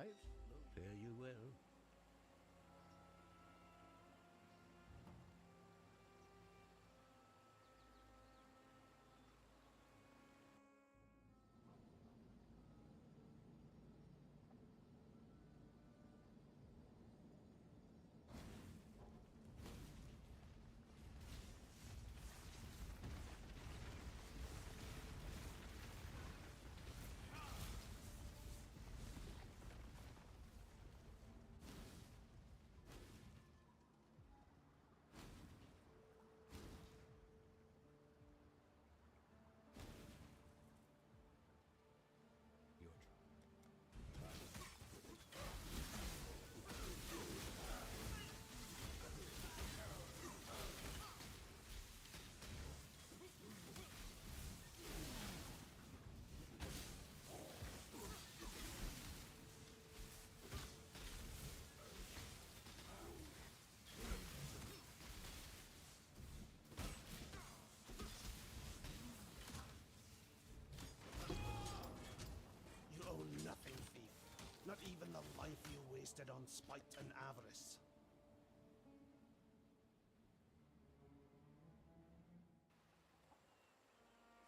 lives, fare you well. Your turn. You own nothing, thief. Not even the life you wasted on spite and avarice.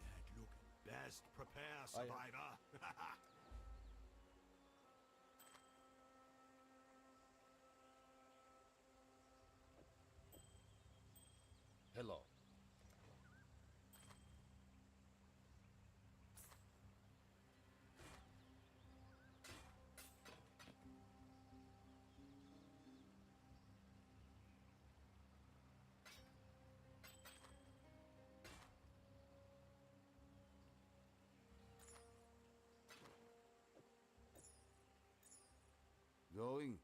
That look best prepare, survivor. Hello. Going?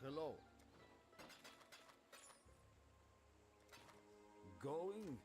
Hello. Going?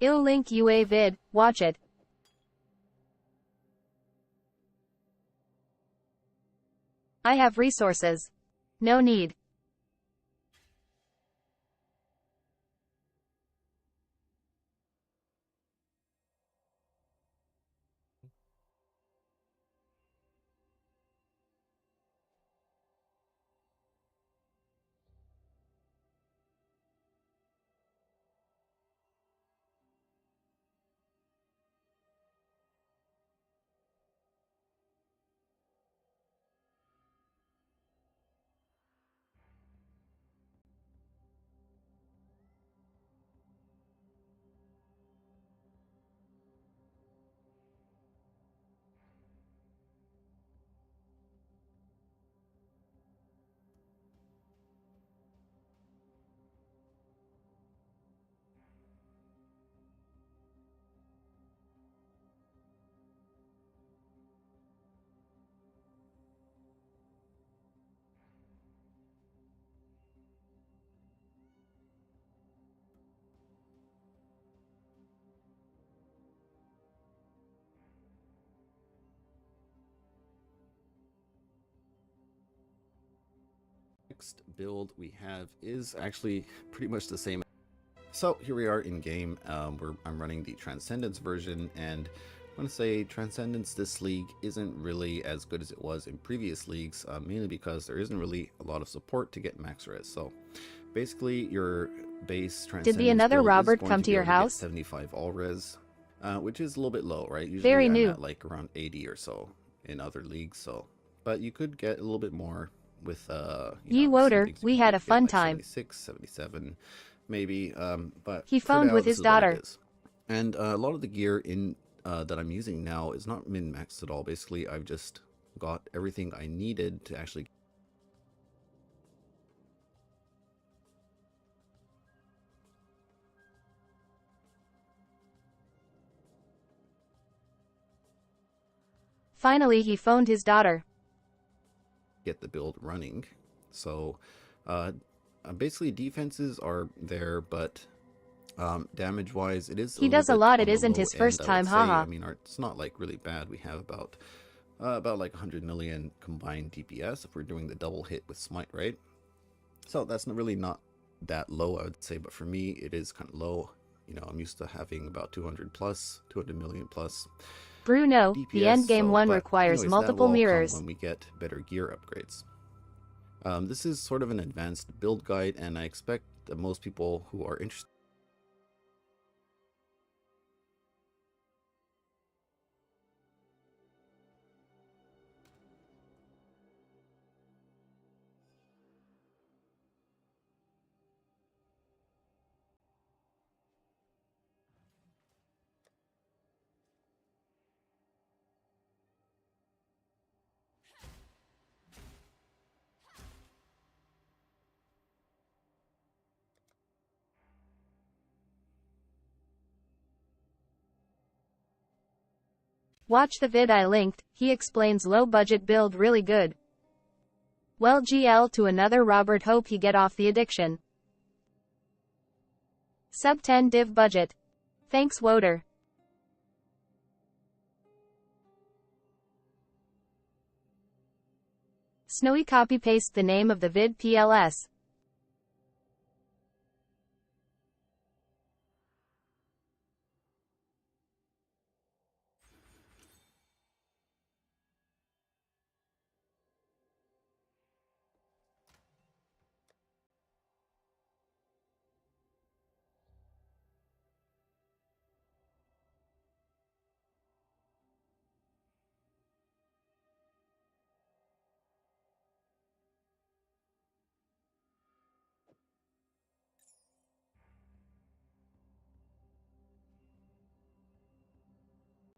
I'll link you a vid, watch it. I have resources. No need. Next build we have is actually pretty much the same. So here we are in game. I'm running the Transcendence version, and I want to say Transcendence this league isn't really as good as it was in previous leagues, mainly because there isn't really a lot of support to get max res. So basically your base Transcendence Did the another build is Robert going come to to be your able to get house? 75 all res, which is a little bit low, right? Usually Very I'm new. at like around 80 or so in other leagues. So, but you could get a little bit more with Ye some Woder, things you we could had get a fun like time. 76, 77 maybe, but He for phoned now, with this his is what it daughter. is. And a lot of the gear in that I'm using now is not min-maxed at all. Basically, I've just got everything I needed to actually. Finally he phoned his daughter. Get the build running. So basically defenses are there, but damage wise it is He does a little bit lot. on It the isn't low his end, first I would time, say. haha. I mean, it's not like really bad. We have about like 100 million combined DPS if we're doing the double hit with smite, right? So that's really not that low, I would say, but for me it is kind of low. You know, I'm used to having about 200 million plus Bruno, DPS, the endgame one but requires anyways, that multiple will all come mirrors. when we get better gear upgrades. This is sort of an advanced build guide, and I expect that most people who are interested. Watch the vid I linked, he explains low budget build really good. Well, GL to another Robert, hope he get off the addiction. Sub 10 div budget. Thanks Woder. Snowy copy paste the name of the vid PLS.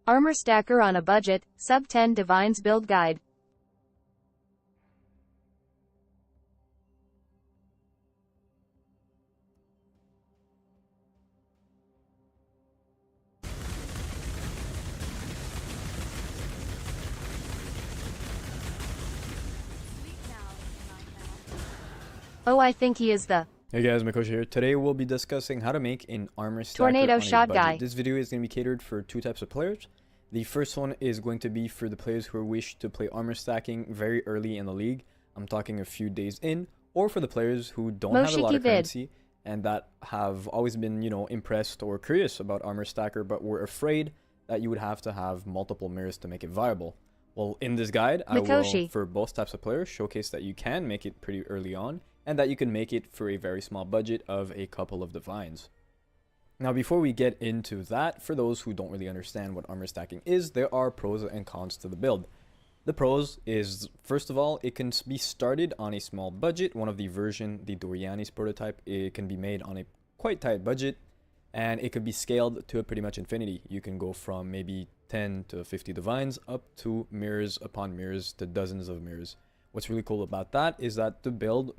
Armor stacker on a budget, sub 10 divines build guide. Oh, I think he is the Hey guys, Mikoshi here. Today we'll be discussing how to make an armor stacker Tornado on a shot budget. guy. This video is going to be catered for two types of players. The first one is going to be for the players who wish to play armor stacking very early in the league. I'm talking a few days in, or for the players who don't have a lot of Moshiki vid. currency and that have always been, impressed or curious about armor stacker, but were afraid that you would have to have multiple mirrors to make it viable. Well, in this guide, I will, Mikoshi. for both types of players, showcase that you can make it pretty early on, and that you can make it for a very small budget of a couple of divines. Now, before we get into that, for those who don't really understand what armor stacking is, there are pros and cons to the build. The pros is, first of all, it can be started on a small budget. One of the version, the Dorianis prototype, it can be made on a quite tight budget, and it could be scaled to a pretty much infinity. You can go from maybe 10 to 50 divines up to mirrors upon mirrors to dozens of mirrors. What's really cool about that is that the build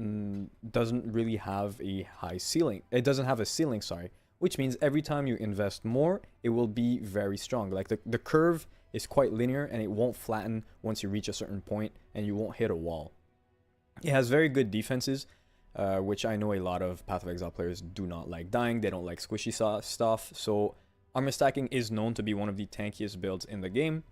doesn't really have a high ceiling. It doesn't have a ceiling, sorry, which means every time you invest more, it will be very strong. Like the curve is quite linear and it won't flatten once you reach a certain point and you won't hit a wall. It has very good defenses, which I know a lot of Path of Exile players do not like dying. They don't like squishy stuff. So armor stacking is known to be one of the tankiest builds in the game.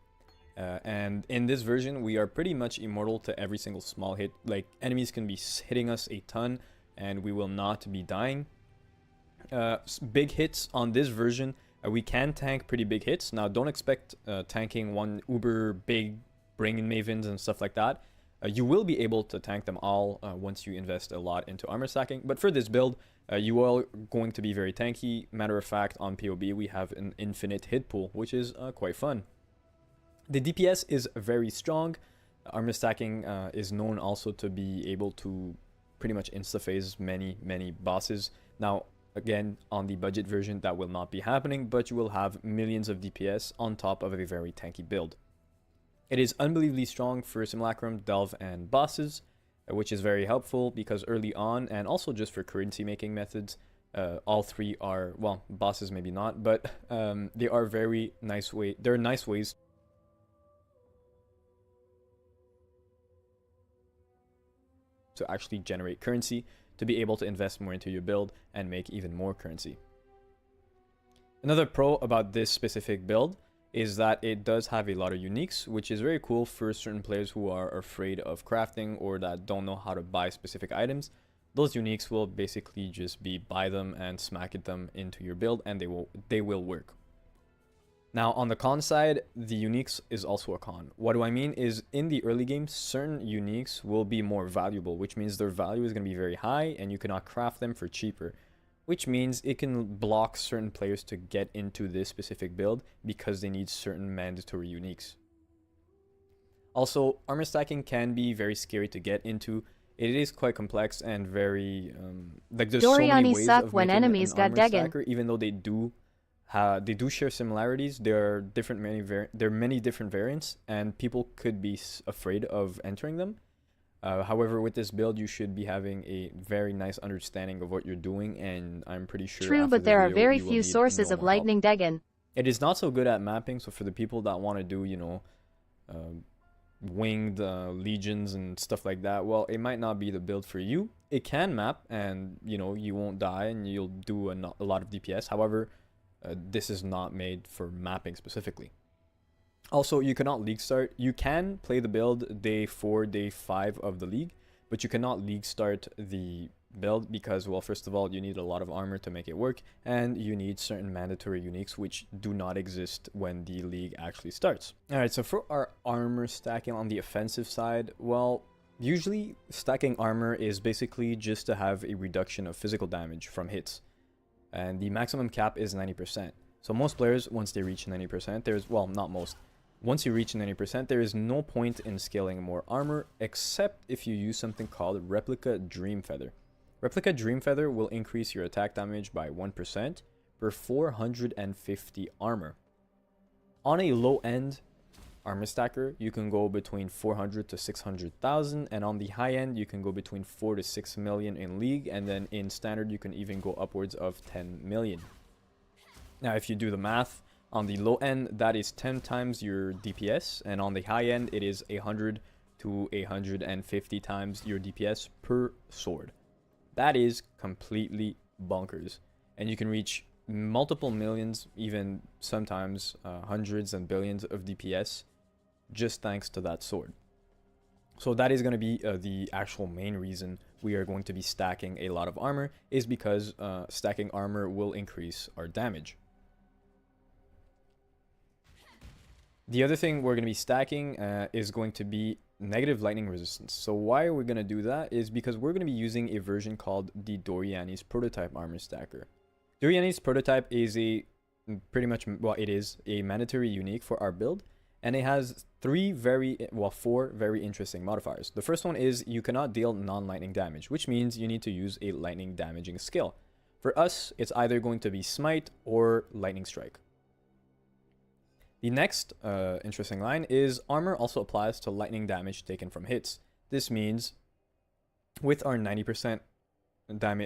And in this version, we are pretty much immortal to every single small hit. Like, enemies can be hitting us a ton, and we will not be dying. Big hits on this version, we can tank pretty big hits. Now, don't expect tanking one uber big Bringing Mavens and stuff like that. You will be able to tank them all once you invest a lot into armor stacking. But for this build, you are going to be very tanky. Matter of fact, on PoB, we have an infinite hit pool, which is quite fun. The DPS is very strong. Armor stacking is known also to be able to pretty much insta-phase many bosses. Now, again, on the budget version, that will not be happening, but you will have millions of DPS on top of a very tanky build. It is unbelievably strong for Simulacrum, Delve, and bosses, which is very helpful because early on, and also just for currency making methods, all three are, well, bosses maybe not, but they are very nice they're nice ways to actually generate currency, to be able to invest more into your build and make even more currency. Another pro about this specific build is that it does have a lot of uniques, which is very cool for certain players who are afraid of crafting or that don't know how to buy specific items. Those uniques will basically just be buy them and smack them into your build, and they will work. Now, on the con side, the uniques is also a con. What do I mean is, in the early game, certain uniques will be more valuable, which means their value is going to be very high and you cannot craft them for cheaper, which means it can block certain players to get into this specific build because they need certain mandatory uniques. Also, armor stacking can be very scary to get into. It is quite complex and very, like there's so many ways suck of when making enemies an got armor Degen. stacker, even though they do share similarities. There are many different variants, and people could be afraid of entering them. However, with this build, you should be having a very nice understanding of what you're doing, and I'm pretty sure. True, after but this there are video, very you will few need sources no of more help. lightning Degen. It is not so good at mapping, so for the people that want to do, winged legions and stuff like that, well, it might not be the build for you. It can map, and you won't die, and you'll do a lot of DPS. However, this is not made for mapping specifically. Also, you cannot league start. You can play the build day 4, day 5 of the league, but you cannot league start the build because, well, first of all, you need a lot of armor to make it work, and you need certain mandatory uniques which do not exist when the league actually starts. Alright, so for our armor stacking on the offensive side, well, usually stacking armor is basically just to have a reduction of physical damage from hits. And the maximum cap is 90%. So most players, once they reach 90%, not most. Once you reach 90%, there is no point in scaling more armor, except if you use something called Replica Dream Feather. Replica Dream Feather will increase your attack damage by 1% per 450 armor. On a low end armor stacker, you can go between 400 to 600,000, and on the high end, you can go between 4 to 6 million in league, and then in standard, you can even go upwards of 10 million. Now, if you do the math, on the low end, that is 10 times your DPS, and on the high end, it is 100 to 150 times your DPS per sword. That is completely bonkers. And you can reach multiple millions, even sometimes hundreds and billions of DPS just thanks to that sword. So that is going to be the actual main reason we are going to be stacking a lot of armor, is because stacking armor will increase our damage. The other thing we're going to be stacking is going to be negative lightning resistance. So why are we going to do that is because we're going to be using a version called the Doriani's Prototype Armor Stacker. Doriani's Prototype is a pretty much, well, it is a mandatory unique for our build, and it has four very interesting modifiers. The first one is you cannot deal non-lightning damage, which means you need to use a lightning damaging skill. For us, it's either going to be Smite or Lightning Strike. The next interesting line is armor also applies to lightning damage taken from hits. This means with our 90%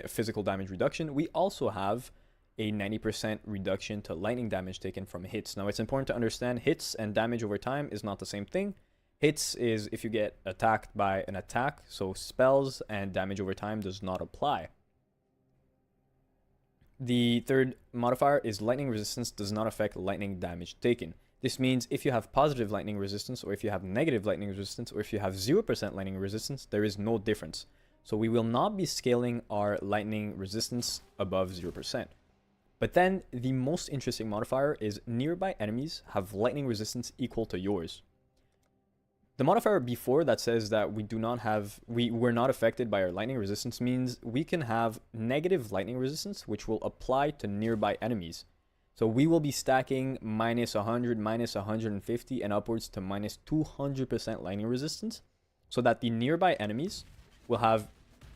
physical damage reduction, we also have a 90% reduction to lightning damage taken from hits. Now, it's important to understand hits and damage over time is not the same thing. Hits is if you get attacked by an attack, so spells and damage over time does not apply. The third modifier is lightning resistance does not affect lightning damage taken. This means if you have positive lightning resistance, or if you have negative lightning resistance, or if you have 0% lightning resistance, there is no difference. So we will not be scaling our lightning resistance above 0%. But then the most interesting modifier is nearby enemies have lightning resistance equal to yours. The modifier before that says that we're not affected by our lightning resistance means we can have negative lightning resistance, which will apply to nearby enemies. So we will be stacking minus 100, minus 150, and upwards to minus 200% lightning resistance, so that the nearby enemies will have,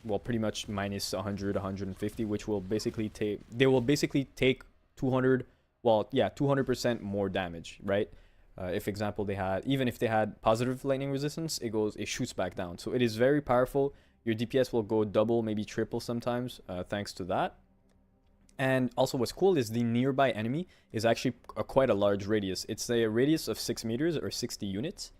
well, pretty much minus 100, 150, which will basically take, they will basically take 200% more damage, right? If example they had, even if they had positive lightning resistance, it shoots back down. So it is very powerful. Your DPS will go double, maybe triple sometimes, thanks to that. And also what's cool is the nearby enemy is actually quite a large radius. It's a radius of 6 meters or 60 units,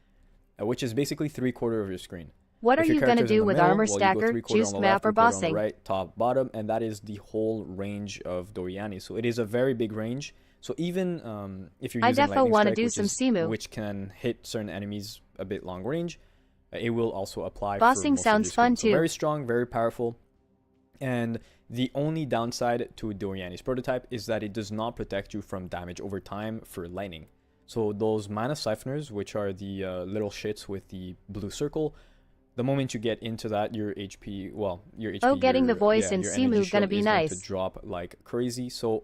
which is basically 3/4 of your screen. What are you going to do with Armor Stacker, Juice Map, or Bossing? Right, top, bottom, and that is the whole range of Doriani. So it is a very big range. So even if you're using Lightning Strike, which can hit certain enemies a bit long range, it will also apply. Bossing sounds fun too. So very strong, very powerful. And the only downside to Doriani's Prototype is that it does not protect you from damage over time for lightning. So those Mana Siphoners, which are the little shits with the blue circle, the moment you get into that, your HP, getting the voice in Simu gonna be nice. Going to drop like crazy. So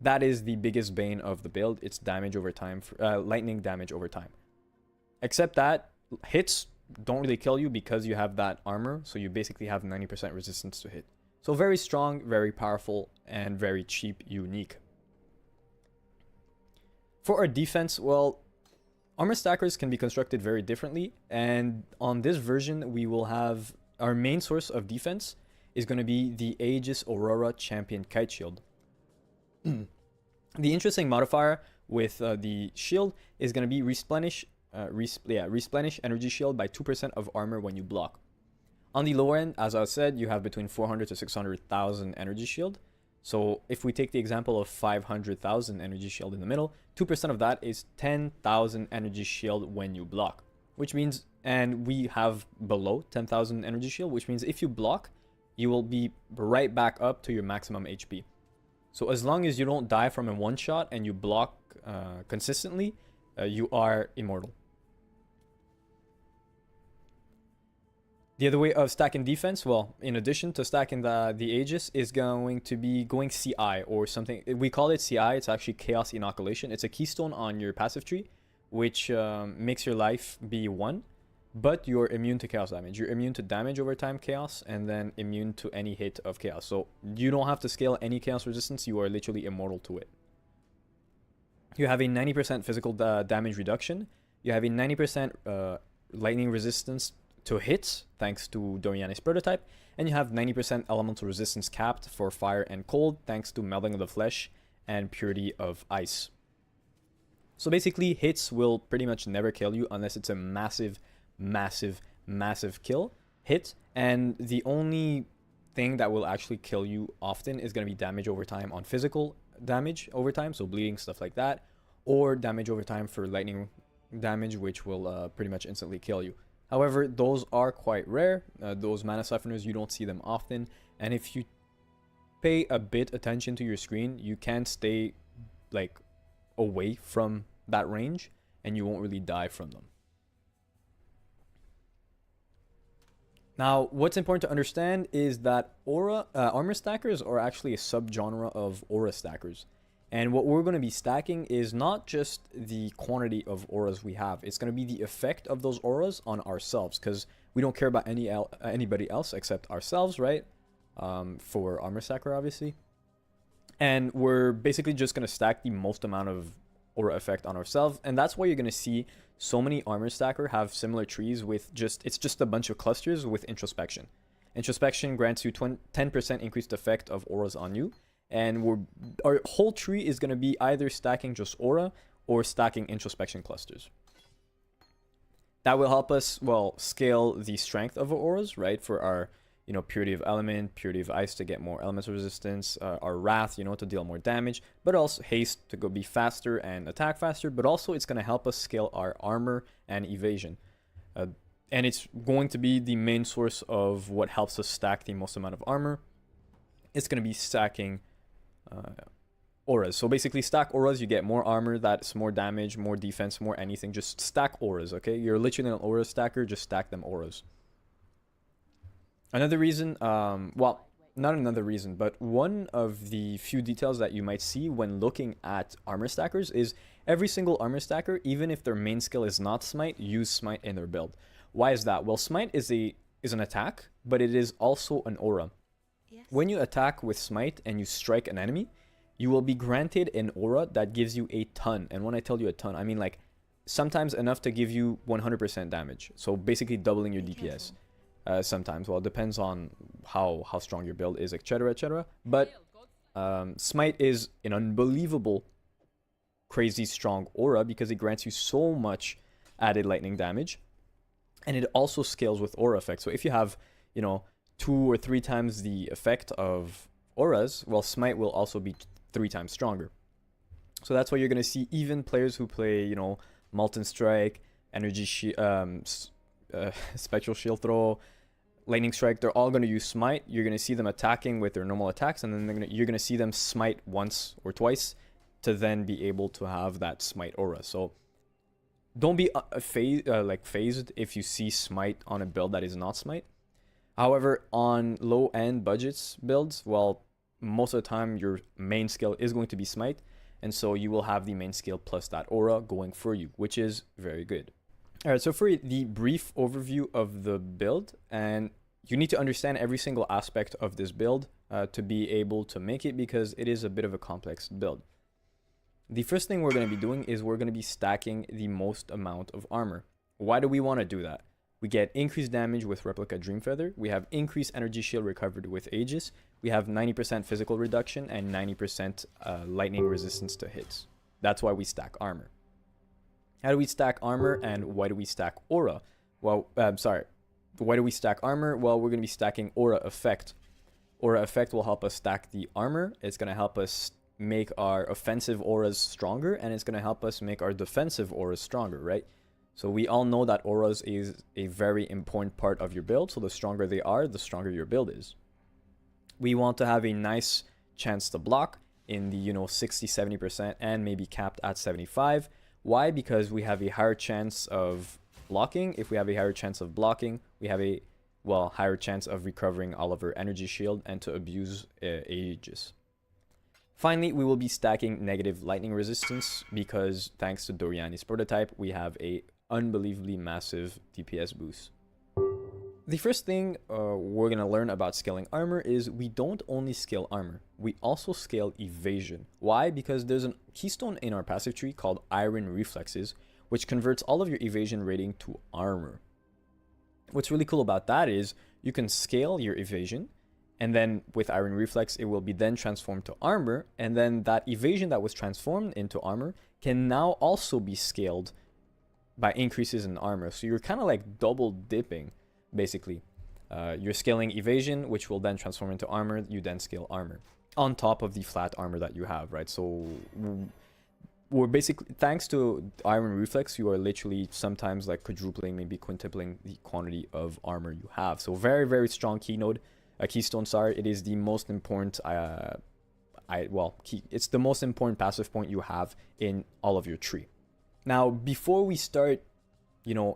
that is the biggest bane of the build. It's damage over time, lightning damage over time. Except that hits don't really kill you because you have that armor. So you basically have 90% resistance to hit. So very strong, very powerful, and very cheap, unique. For our defense, well, armor stackers can be constructed very differently, and on this version we will have our main source of defense is going to be the Aegis Aurora Champion Kite Shield. The interesting modifier with the shield is going to be replenish energy shield by 2% of armor when you block. On the lower end, as I said, you have between 400 to 600,000 energy shield. So if we take the example of 500,000 energy shield in the middle, 2% of that is 10,000 energy shield when you block, which means, and we have below 10,000 energy shield, which means if you block, you will be right back up to your maximum HP. So as long as you don't die from a one shot and you block consistently, you are immortal. The other way of stacking defense, well, in addition to stacking the Aegis, is going to be going CI or something. We call it CI. It's actually Chaos Inoculation. It's a keystone on your passive tree, which makes your life be 1, but you're immune to chaos damage. You're immune to damage over time chaos, and then immune to any hit of chaos. So you don't have to scale any chaos resistance. You are literally immortal to it. You have a 90% physical damage reduction. You have a 90% lightning resistance to hits, thanks to Doriani's Prototype, and you have 90% elemental resistance capped for fire and cold, thanks to Melding of the Flesh and Purity of Ice. So basically, hits will pretty much never kill you unless it's a massive kill hit, and the only thing that will actually kill you often is going to be damage over time on physical damage over time, so bleeding, stuff like that, or damage over time for lightning damage, which will pretty much instantly kill you. However, those are quite rare. Those mana siphoners, you don't see them often, and if you pay a bit attention to your screen, you can stay like away from that range and you won't really die from them. Now, what's important to understand is that armor stackers are actually a subgenre of aura stackers. And what we're going to be stacking is not just the quantity of auras we have. It's going to be the effect of those auras on ourselves, because we don't care about anybody else except ourselves, right? For armor stacker, obviously. And we're basically just going to stack the most amount of aura effect on ourselves. And that's why you're going to see so many armor stacker have similar trees with it's just a bunch of clusters with introspection. Introspection grants you 10% increased effect of auras on you. And our whole tree is going to be either stacking just aura or stacking introspection clusters. That will help us, well, scale the strength of our auras, right? For our, purity of element, purity of ice to get more elemental resistance, our wrath, to deal more damage, but also haste to go be faster and attack faster. But also it's going to help us scale our armor and evasion. And it's going to be the main source of what helps us stack the most amount of armor. It's going to be stacking auras. So basically stack auras, you get more armor, that's more damage, more defense, more anything. Just stack auras, okay? You're literally an aura stacker, just stack them auras. Another reason, well, not another reason, but one of the few details that you might see when looking at armor stackers is every single armor stacker, even if their main skill is not smite, use smite in their build. Why is that? Well, smite is an attack, but it is also an aura. When you attack with smite and you strike an enemy, you will be granted an aura that gives you a ton. And when I tell you a ton, I mean like sometimes enough to give you 100% damage. So basically doubling your DPS. Sometimes, well, it depends on how strong your build is, etc, etc. But smite is an unbelievable, crazy strong aura because it grants you so much added lightning damage. And it also scales with aura effects. So if you have, 2 or 3 times the effect of auras, well, smite will also be 3 times stronger. So that's why you're going to see even players who play, Molten Strike, Spectral Shield Throw, Lightning Strike, they're all going to use smite. You're going to see them attacking with their normal attacks, and then you're going to see them smite once or twice to then be able to have that smite aura. So don't be phased if you see smite on a build that is not smite. However, on low-end budgets builds, well, most of the time your main skill is going to be smite, and so you will have the main skill plus that aura going for you, which is very good. All right, so for the brief overview of the build, and you need to understand every single aspect of this build to be able to make it, because it is a bit of a complex build. The first thing we're going to be doing is we're going to be stacking the most amount of armor. Why do we want to do that? We get increased damage with Replica Dreamfeather. We have increased energy shield recovered with Aegis. We have 90% physical reduction and 90% lightning resistance to hits. That's why we stack armor. How do we stack armor, and why do we stack aura? Well, why do we stack armor? Well, we're going to be stacking aura effect. Aura effect will help us stack the armor. It's going to help us make our offensive auras stronger, and it's going to help us make our defensive auras stronger, right? So we all know that auras is a very important part of your build, so the stronger they are, the stronger your build is. We want to have a nice chance to block in the 60-70% and maybe capped at 75. Why? Because we have a higher chance of blocking. If we have a higher chance of blocking, we have a higher chance of recovering all of our energy shield and to abuse Aegis. Finally, we will be stacking negative lightning resistance because thanks to Doriani's prototype, we have a unbelievably massive DPS boost. The first thing we're going to learn about scaling armor is we don't only scale armor, we also scale evasion. Why? Because there's a keystone in our passive tree called Iron Reflexes, which converts all of your evasion rating to armor. What's really cool about that is you can scale your evasion, and then with Iron Reflex, it will be then transformed to armor, and then that evasion that was transformed into armor can now also be scaled by increases in armor. So you're kind of like double dipping, basically. You're scaling evasion, which will then transform into armor. You then scale armor on top of the flat armor that you have, right? So we're basically, thanks to Iron Reflex, you are literally sometimes like quadrupling, maybe quintupling the quantity of armor you have. So very, very strong keystone. Sorry, it is the most important. It's the most important passive point you have in all of your tree. Now, before we start,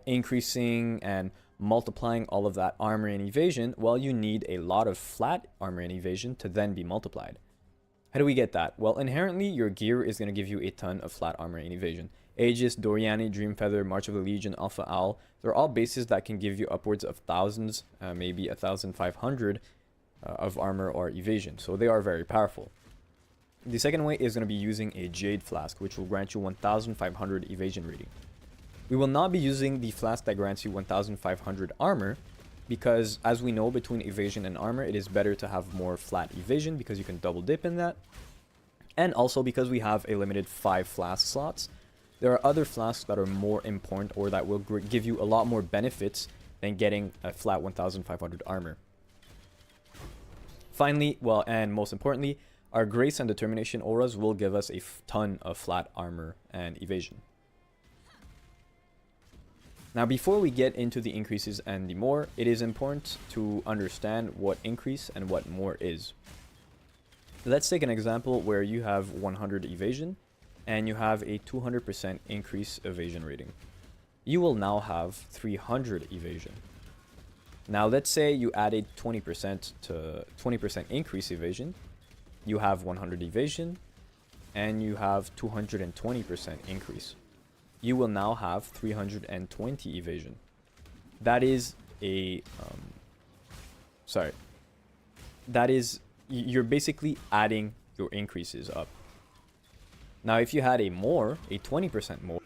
increasing and multiplying all of that armor and evasion, well, you need a lot of flat armor and evasion to then be multiplied. How do we get that? Well, inherently, your gear is going to give you a ton of flat armor and evasion. Aegis, Doriani, Dreamfeather, March of the Legion, Alpha Owl, they're all bases that can give you upwards of thousands, maybe 1,500 of armor or evasion. So they are very powerful. The second way is going to be using a Jade Flask, which will grant you 1,500 evasion rating. We will not be using the flask that grants you 1,500 armor, because as we know, between evasion and armor, it is better to have more flat evasion because you can double dip in that. And also because we have a limited 5 flask slots, there are other flasks that are more important or that will give you a lot more benefits than getting a flat 1,500 armor. Finally, well, and most importantly, our Grace and Determination auras will give us a ton of flat armor and evasion. Now, before we get into the increases and the more, it is important to understand what increase and what more is. Let's take an example where you have 100 evasion and you have a 200% increase evasion rating. You will now have 300 evasion. Now, let's say you added 20% to 20% increase evasion. You have 100 evasion and you have 220% increase. You will now have 320 evasion. That is you're basically adding your increases up. Now, if you had a 20% more,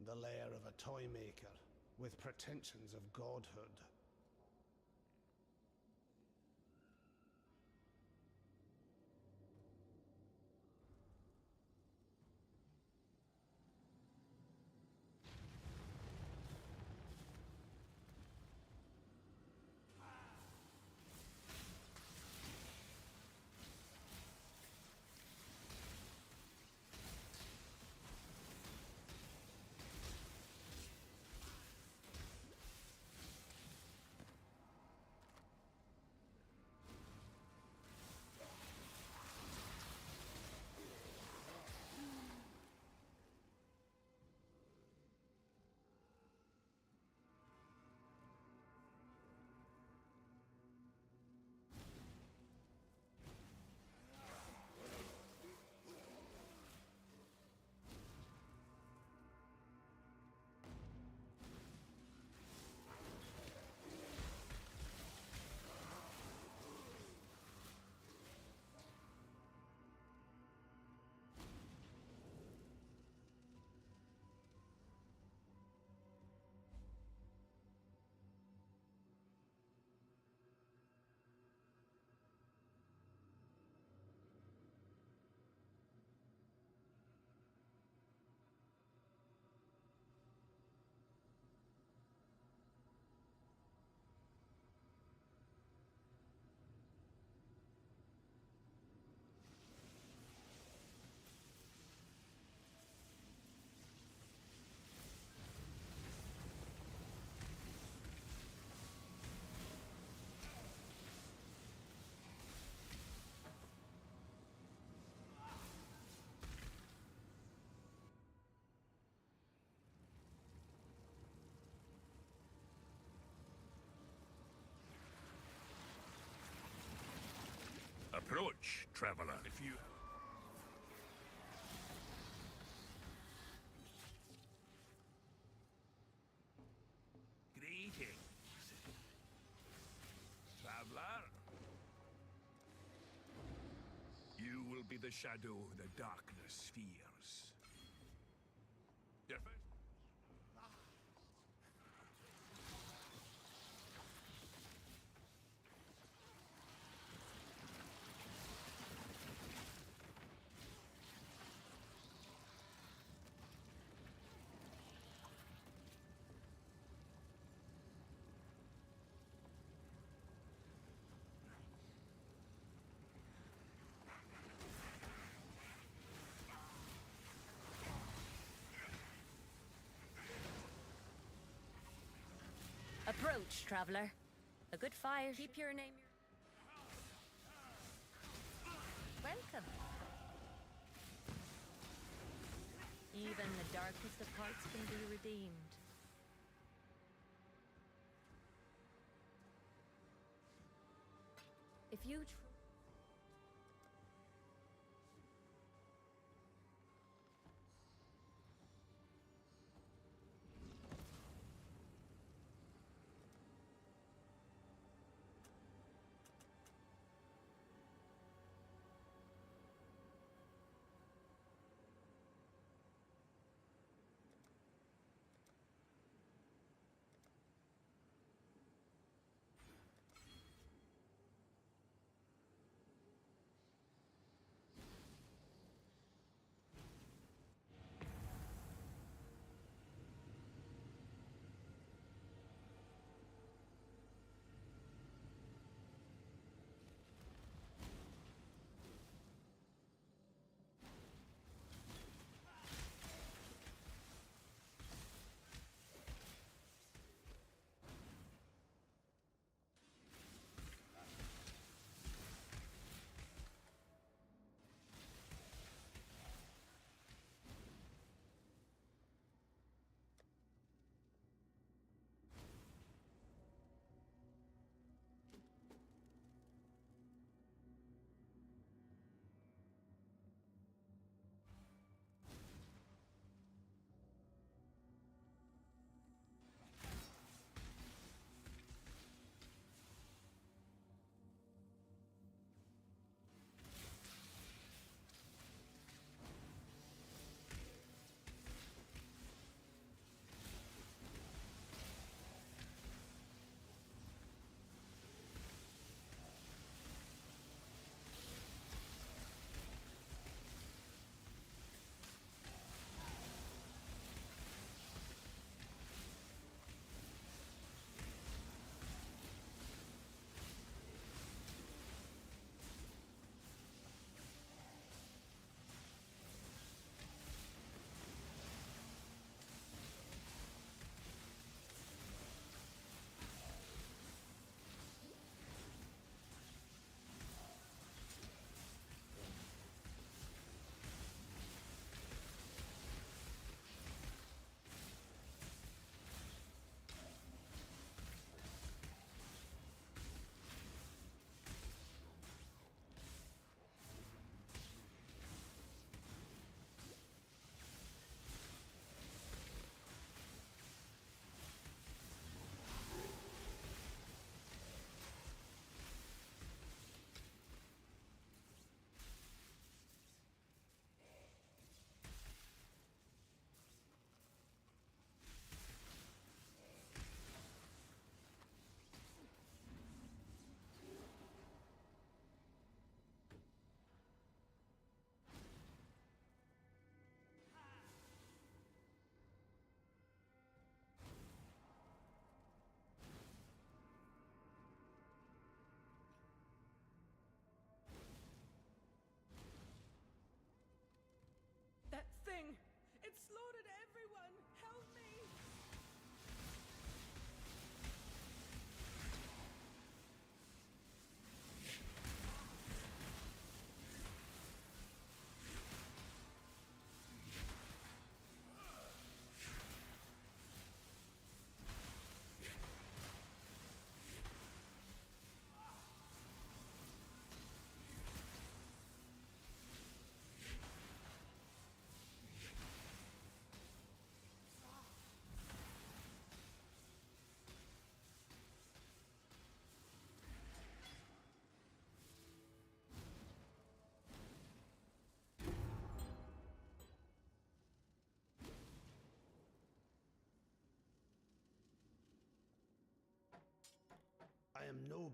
the lair of a toy maker with pretensions of godhood. Approach, traveler. If you greetings, traveler. You will be the shadow the darkness fears. Your first Approach, traveler. A good fire. Keep your name. Welcome. Even the darkest of hearts can be redeemed. If you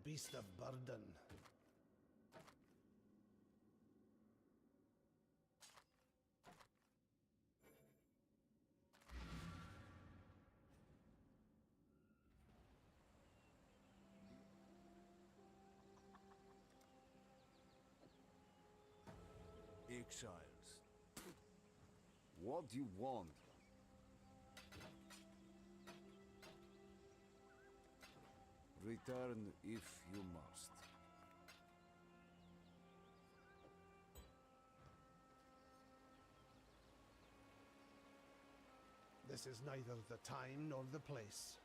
beast of burden. Exiles. What do you want? Return if you must. This is neither the time nor the place.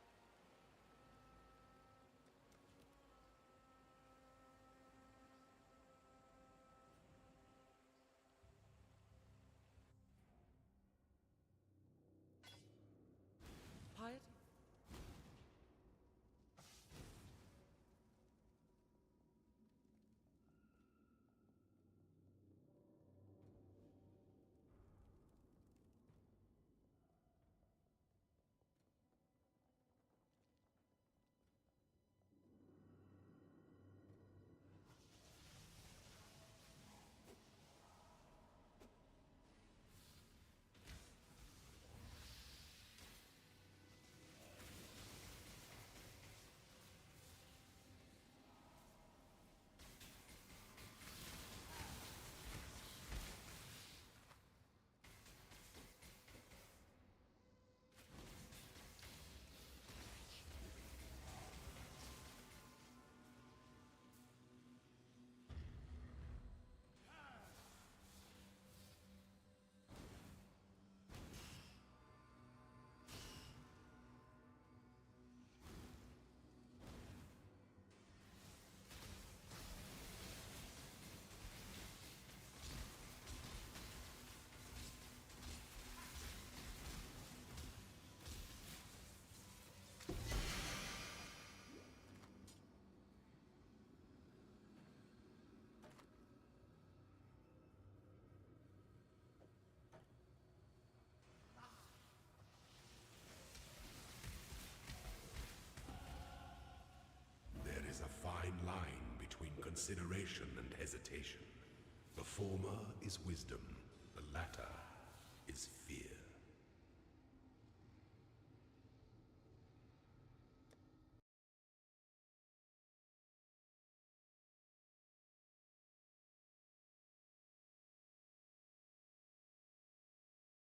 Piety? There is a fine line between consideration and hesitation. The former is wisdom, the latter is fear.